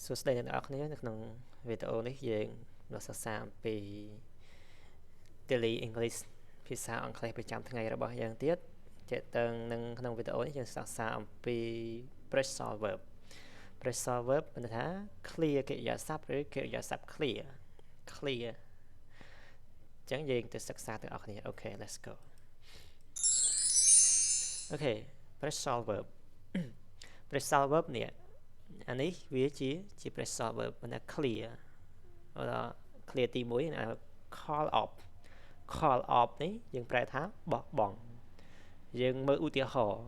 សួស្តីអ្នកនរគ្នានៅក្នុងវីដេអូនេះយើងនឹងសិក្សាអំពី Daily English ភាសាអង់គ្លេសប្រចាំថ្ងៃរបស់យើងទៀតជាតើនឹងក្នុងវីដេអូនេះយើងសិក្សាអំពី phrasal verb phrasal verb មានន័យថា clear កិរិយាសព្ទឬកិរិយាសព្ទ clear អញ្ចឹងយើងទៅសិក្សាទាំងអស់គ្នាអូខេ let's go អូខេ phrasal verb phrasal verb នេះអានេះវាជា phrasal verb មិនថា clear clear ទី1 call off នេះយើងប្រែថាបោះបង់យើងមើលឧទាហរណ៍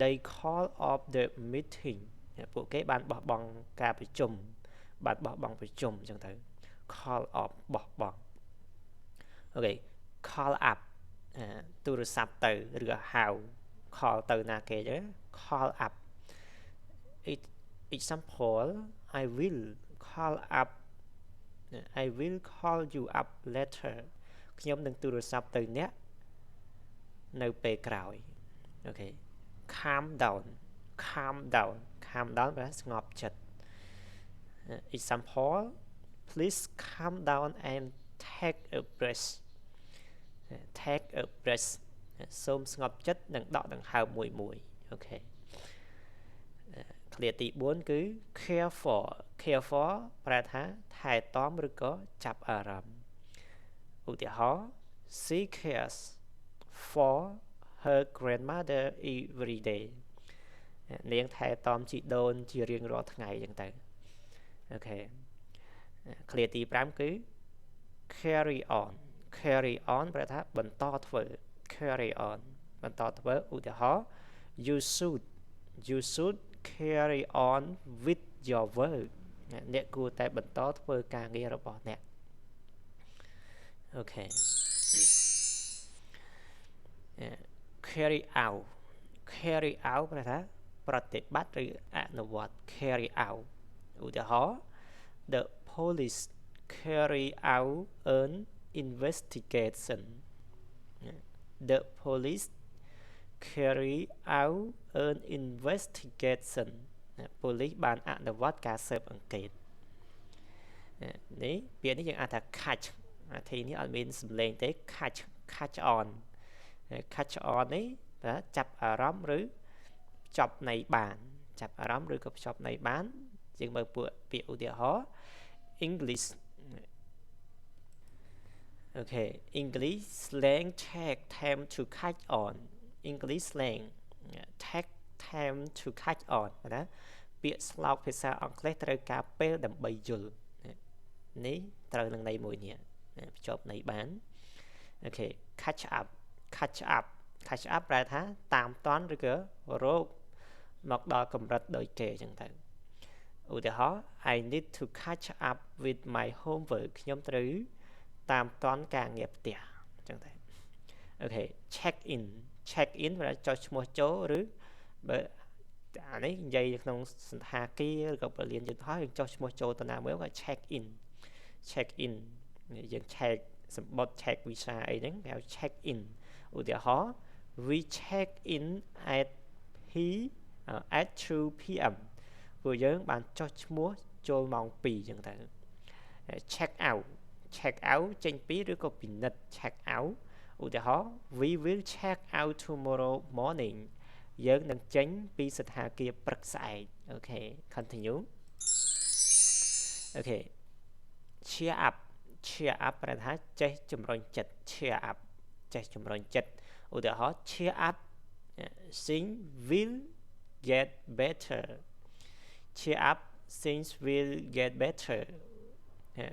they call off the meeting ពួកគេបានបោះបង់ការប្រជុំបានបោះបង់ប្រជុំអញ្ចឹងទៅ call off បោះបង់អូខេ call up ទូរស័ព្ទទៅឬក៏ហៅ call ទៅណាគេអញ្ចឹង call up example I will call you up later ខ្ញុំនឹងទូរស័ព្ទទៅអ្នកនៅពេលក្រោយអូខេ calm down ប្រែស្ងប់ចិត្ត example please calm down and take a breath សូមស្ងប់ចិត្តនិងដកដង្ហើមមួយអូខេclear ទី4គឺ care for ប្រែថាថែទាំឬក៏ចាប់អារម្មណ៍ឧទាហរណ៍ she cares for her grandmother every day នាងថែទាំជីដូនជារៀងរាល់ថ្ងៃអញ្ចឹងទៅអូខេ clear ទី5គឺ carry on ប្រែថាបន្តធ្វើ carry on បន្តធ្វើឧទាហរណ៍ you should carry on with your work អ្នកគួរតែបន្តធ្វើការងាររបស់អ្នកអូខេ carry out ប្រែថាប្រតិបត្តិឬអនុវត្ត carry out ឧទាហរណ៍ the police carry out an investigationប៉ូលីសបានអនុវត្តការស៊ើបអង្កេតនេះពាក្យនេះយើងអាចថា catch អានេះអត់មានសំឡេងទេ catch on នេះចាប់អារម្មណ៍ឬចប់ន័យបានចាប់អារម្មណ៍ឬក៏ភ្ជាប់ន័យបានយើងមើលពាក្យឧទាហរណ៍ English English slang take time to catch on English slang take time to catch on ណាពាក្យស្លោកភាសាអង់គ្លេសត្រូវការពេលដើម្បីយល់នេះត្រូវនឹងន័យមួយនេះភ្ជាប់ន័យបានអូខេ catch up ប្រែថាតាមតាន់ឬក៏រកមកដល់កម្រិតដូចគេអញ្ចឹងទៅឧទាហរណ៍ I need to catch up with my homework ខ្ញុំត្រូវតាមតាន់ការងារផ្ទះអញ្ចឹងទៅអូខេ check in ប្រែចុះឈ្មោះចូលឬបើអានេះនិយាយក្នុងសន្តាគារឬក៏ពលានយន្តហោះយើងចុះឈ្មោះចូលទៅណាមួយក៏ check in យើង check សម្បត្តិ check visa អីហ្នឹងគេហៅ check in ឧទាហរណ៍ we check in at 2 PM ពួកយើងបានចុះឈ្មោះចូលម៉ោង 2 អញ្ចឹងទៅ check out ចេញពីឬក៏ពិនិត្យ check out ឧទាហរណ៍ we will check out tomorrow morning យើងនឹងចេញពីសណ្ឋាគារព្រឹកស្អែកអូខេ continue អូខេ cheer up ប្រែថាចេះជំរុញចិត្ត cheer up ចេះជំរុញចិត្តឧទាហរណ៍ cheer up things will get better cheer up things will get better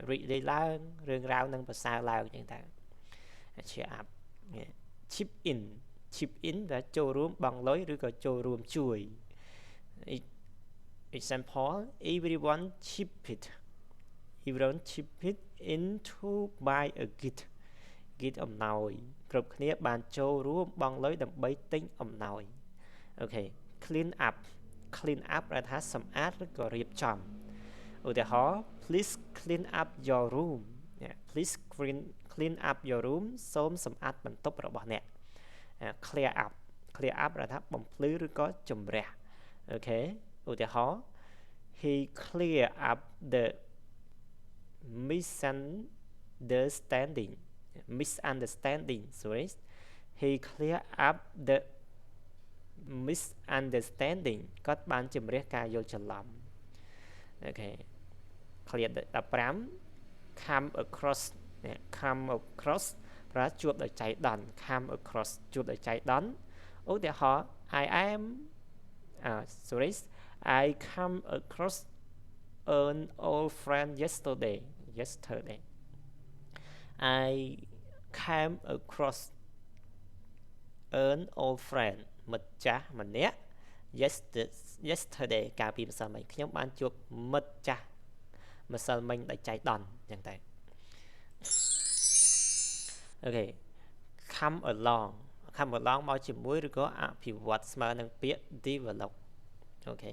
រីករាយឡើងរឿងរ៉ាវនឹងប្រសើរឡើងអញ្ចឹងទៅ cheer up chip in ដែលចូលរួមបង់លុយឬក៏ចូលរួមជួយ example everyone chip it in to buy a gift អំណោយគ្រប់គ្នាបានចូលរួមបង់លុយដើម្បីទិញអំណោយអូខេ clean up ប្រែថាសម្អាតឬក៏រៀបចំឧទាហរណ៍ please clean up your room សូមសម្អាតបន្ទប់របស់អ្នក clear up ប្រែថាបំភ្លឺឬក៏ជំរះអូខេឧទាហរណ៍ he clear up the misunderstanding sorry he clear up the misunderstanding គាត់បានជម្រះការយល់ច្រឡំអូខេ clear 15 come across ប្រើជួបដោយចៃដន្យ come across ជួបដោយចៃដន្យឧទាហរណ៍ I come across an old friend yesterday I came across an old friend មិត្តចាស់ម្នាក់ yesterday កាលពីម្សិលមិញខ្ញុំបានជួបមិត្តចាស់ម្សិលមិញដោយចៃដន្យអញ្ចឹងតែអូខេ come along មកជាមួយឬក៏អភិវឌ្ឍស្មើនឹងពាក្យ develop អូខេ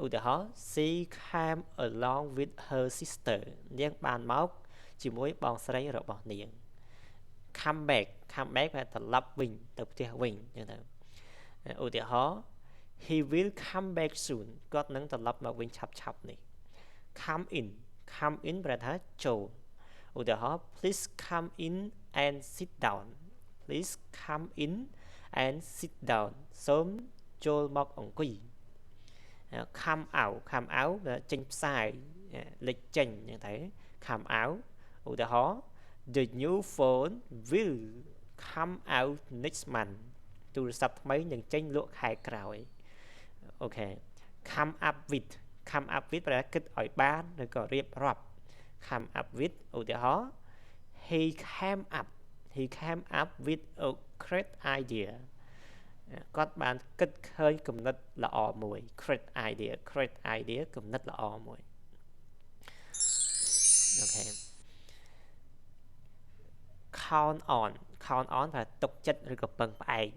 ឧទាហរណ៍ she came along with her sister នាងបានមកជាមួយបងស្រីរបស់នាង come back ប្រែត្រឡប់វិញទៅផ្ទះវិញអញ្ចឹងទៅឧទាហរណ៍ he will come back soon គាត់នឹងត្រឡប់មកវិញឆាប់នេះ come in ប្រែថាចូលឧទាហរណ៍ please come in and sit down សូមចូលមកអង្គុយ come out ចេញផ្សាយលេចចេញអញ្ចឹងទៅ come out ឧទាហរណ៍ the new phone will come out next month ទូរស័ព្ទថ្មីនឹងចេញលក់ខែក្រោយអូខេ come up with ប្រែគិតឲ្យបានឬក៏រៀបរាប់ come up with ឧទាហរណ៍ he came up with a great idea គាត់បានគិតឃើញគំនិតល្អមួយ great idea គំនិតល្អមួយអូខេ count on ថាទុកចិត្តឬក៏ពឹងផ្អែក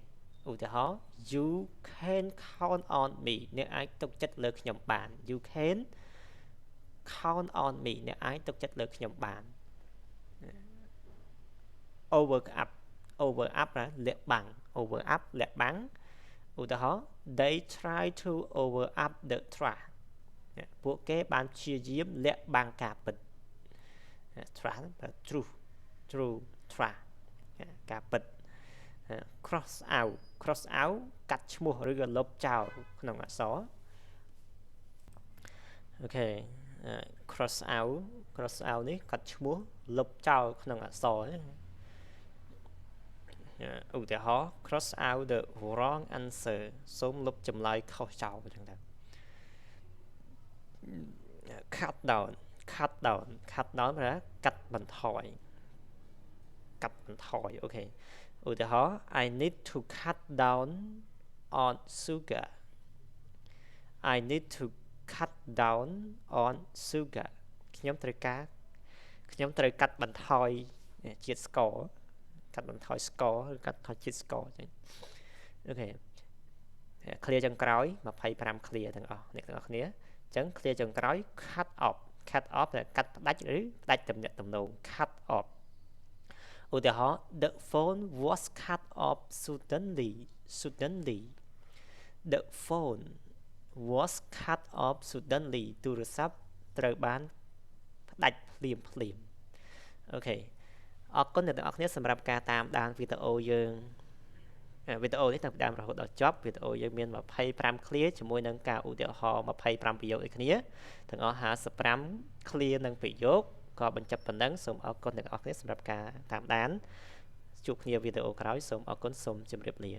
ឧទាហរណ៍ you can count on me អ្នកអាចទុកចិត្តលើខ្ញុំបាន you can count on me អ្នកអាចទុកចិត្តលើខ្ញុំបាន over up លាក់បាំង ឧទាហរណ៍ they try to over up the truth ពួកគេបានព្យាយាមលាក់បាំងការពិត truth truth ការពិត cross out កាត់ឈ្មោះឬក៏លុបចោលក្នុងអក្សរអូខេ cross out នេះកាត់ឈ្មោះលុបចោលក្នុងអក្សរឧទាហរណ៍ cross out the wrong answer សូមលុបចម្លើយខុសចោលអញ្ចឹងទៅ cut down ប្រែកាត់បន្ថយអូខេឧទាហរណ៍ I need to cut down on sugar ខ្ញុំត្រូវកាត់បន្ថយជាតិស្ករឬកាត់បន្ថយជាតិស្ករអញ្ចឹងអូខេ clear ចុងក្រោយ25 clear ទាំងអស់អ្នកទាំងអស់គ្នាអញ្ចឹង clear ចុងក្រោយ cut off តែកាត់ផ្ដាច់ឬផ្ដាច់ទំនាក់ទំនង cut off ឧទាហរណ៍ the phone was cut off suddenly the phone was cut off suddenly ទូរស័ព្ទត្រូវបានផ្ដាច់ភ្លាមអូខេអរគុណអ្នកទាំងអស់គ្នាសម្រាប់ការតាមដានវីដេអូយើងវីដេអូនេះតាំងពីដើមរហូតដល់ចប់វីដេអូយើងមាន25 clear ជាមួយនឹងការឧទាហរណ៍25ប្រយោគដូចគ្នាទាំងអស់55 clear នឹងប្រយោគក៏បញ្ចប់ប៉ុណ្ណឹងសូមអរគុណអ្នកទាំងអស់គ្នាសម្រាប់ការតាមដានជួបគ្នាវីដេអូក្រោយសូមអរគុណសូមជម្រាបលា